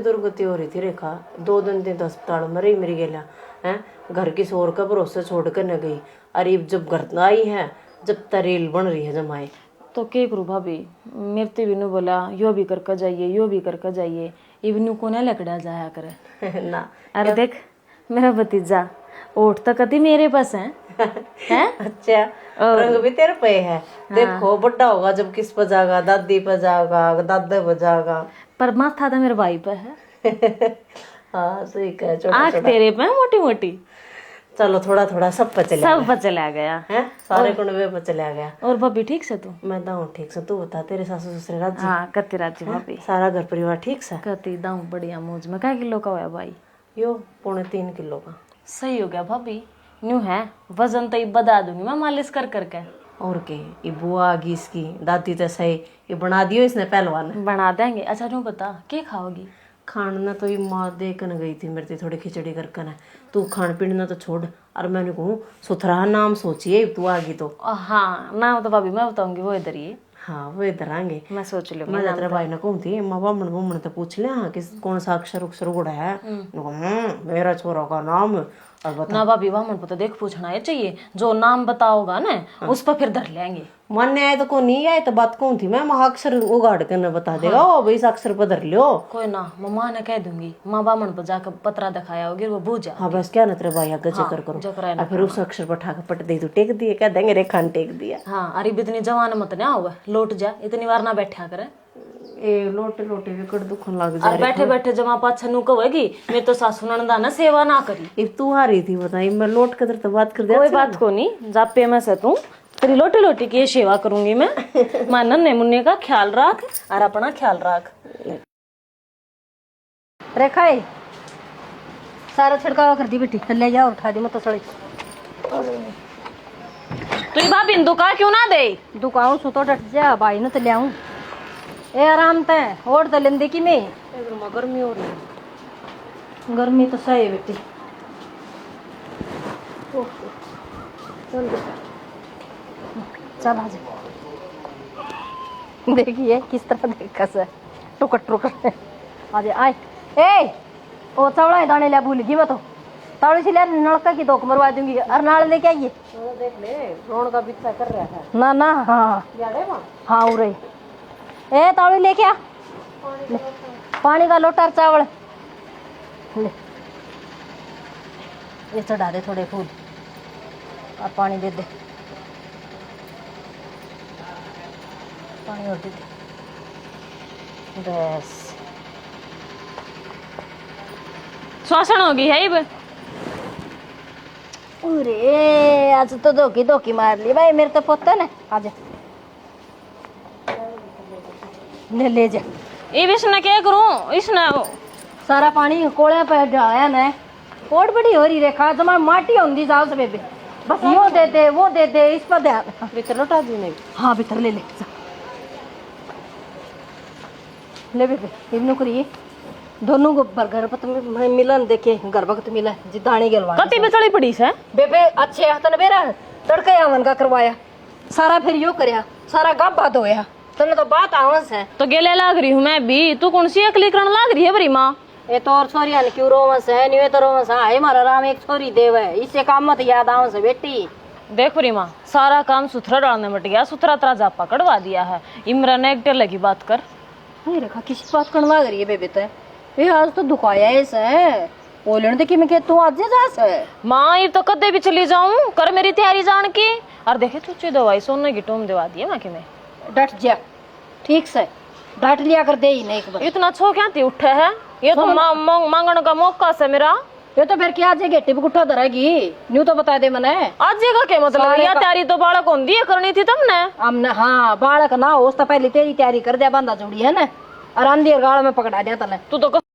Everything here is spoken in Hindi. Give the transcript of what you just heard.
दुर्गति हो रही थी रेखा, 2 दिन तो अस्पताल में रही मेरी गेला है। घर की शोर का भरोसा छोड़कर न गई। अरे जब घर आई है, जब तरेल बन रही है जमाए तो के करूँ भाभी, मेरे बिनु बोला यो भी करके जाइए, यो भी करके जाइए, इवनु को ना लकड़ा जाया करे ना। अरे देख मेरा भतीजा ओठ तो कभी मेरे पास है हैं? अच्छा, रंग भी तेरे पे है। देखो बड़ा होगा जब किस पर जाएगा, दादी पर जाएगा, दादा पर जाएगा, पर माथा तो मेरे भाई पे है। हाँ सही कह। छोटा आँख तेरे पे मोटी मोटी। चलो थोड़ा थोड़ा सब पर चला सब पर चला गया है, सारे कुंडवे पर चला गया। और भाभी ठीक से तू? मैं दाऊं ठीक से, तू बता तेरे सासू ससुरे राजी? हाँ कति राजी भाभी, सारा घर परिवार ठीक से? कति दाऊं बढ़िया मौज में। क्या किलो का हुआ भाई? यो 3.25 किलो का। सही हो गया भाभी, न्यू है वजन तो बता दूंगी मैं मालिश कर करके। और के ये बुआ आगी इसकी दादी तो सही, ये बना दियो इसने पहलवान। बना देंगे। अच्छा तू बता क्या खाओगी? खान ना तो ये माँ देखने गई थी मेरे थोड़ी खिचड़ी करके ना, तू खान पीन ना तो छोड़। और मैंने कहूँ सुथरा नाम सोचिए तू आगी तो। हाँ नाम तो भाभी मैं बताऊंगी, वो इधर ही। हाँ वो इधर आएंगे, मैं सोच लूंगी। मैं तेरे भाई ने कहूँ थी माँ बामन बुमन तो पूछ ले हाँ किस कौन सा अक्षर उक्षर उड़ा है। मेरा छोरा का नाम और बता ना भाभी वामन को तो देख पूछना है चाहिए, जो नाम बताओगा ना उस पर फिर धर लेंगे। मन आए तो को नहीं आए तो बात कौन थी, मैं अक्षर उगाड़ कर न बता देगा। ओ भाई इस अक्षर पर धर लियो। कोई ना मम्मा ने कह दूंगी, माँ बामन पर जाकर पतरा दिखाया होगी वो बूझ जा। हाँ बस क्या ना तेरे भाई आगे जिक्र करो, और फिर उस अक्षर पर ठाकर पट दे, तू टेक दिए कह देंगे रेखा ने टेक दिया। हाँ अरे इतनी जवान मत ना हुआ, लौट जा, इतनी बार ना बैठा करे। ए लोटे लोटे विकट दुखन लग जा। और बैठे बैठे जमा पाछा नु कहेगी मैं तो सासू नंदा ना सेवा ना करी। इब तू आ रही थी बताई, मैं लौट कर तो बात कर दिया। कोई बात को नहीं, जापे में से तू तेरी लोटी लोटी की सेवा करूंगी मैं। मां नन्हे मुन्ने का ख्याल रख और अपना ख्याल रख। रेखा सारा छिड़कावा कर दी बेटी, ले जाओ उठा दी मत तो सड़ी। तू बा बिंदु का क्यों ना दे? दुकाऊ सुतो डट जा भाई ने तो ले आऊं। ए आराम ते और तो लेंदे की में गर्मी हो रही है। गर्मी तो सही है बेटी। चल आ जा, देखिए किस तरह देखा से टुकट टुकट आ जा। आए ए ओ चौड़ा दाने ले भूल गई मैं तो, तावड़ी से ले नलका की धोख मरवा दूंगी। और नाल लेके आइए, देख ले रोन का बिस्सा कर रहा है ना ना। हाँ यारे मां हाँ उरे ए तावड़ी लेके आ, पानी का लोटा और चावल ले। ये चढ़ा दे थोड़े फूल और पानी दे दे, पानी और दे दे बस। श्वासन होगी है इब। अरे आज तो धोखी धोखी मार ली भाई मेरे तो पोता ना। आ जा ले जा। इब इसने क्या करूं? इसने सारा पानी कोले पे डाया ना, कोट बड़ी हो रही रेखा जमा माटी होंगी जाओ से बेबे, बस यो दे दे वो दे दे इस पर ध्यान। भीतर लौटा दी नहीं। हाँ भीतर ले ले जा। ले बेबे इब्नु करिए दोनों को घर पर तुम्हें मिलन देखे घर वक्त मिला जी दाने गलवा कति बिचड़ी पड़ी से बेबे अच्छे हाथ बेरा तड़के आवन का करवाया सारा, फिर यो करया सारा गाभा धोया तने तो बात आवंस है। तो गेले लाग रही हूँ मैं भी, तू कौन सी अकली करण लाग रही है बरी माँ? ये तो और छोरिया ने क्यों रोवंस है, निवे तो रोवंस है हमारा राम एक छोरी देव है, इससे काम मत याद आवंस है बेटी। देख बरी माँ सारा काम सुथरा डालने मट गया, सुथरा तरा जापा कड़वा दिया है। इमरान एक टेलर की बात कर। नहीं रेखा किसी बात कणवा रही है बेबे तो ये आज तो दुखाया ऐसा बोलन देखी मैं के तू आज जा से माँ ये तो कदे भी चली जाऊं कर मेरी तैयारी जान की। और देखे तुझे दवाई सोने की टोम दिवा दी है माँ की मैं। डट जा ठीक से डांट लिया कर दे ही नहीं एक बार। इतना छो क्या थी उठे है, ये तो मांगने का मौका से मेरा। ये तो फिर क्या जे गेटी पे गुट्ठा धरेगी न्यू तो बता दे मने। आज का क्या मतलब है? तैयारी तो बालक होंगी है करनी थी तुमने। हमने हाँ बालक ना हो तो पहले तेरी तैयारी कर दिया, बंदा जोड़ी है ना और आंधी और गाड़ में पकड़ा दिया तने। तू तो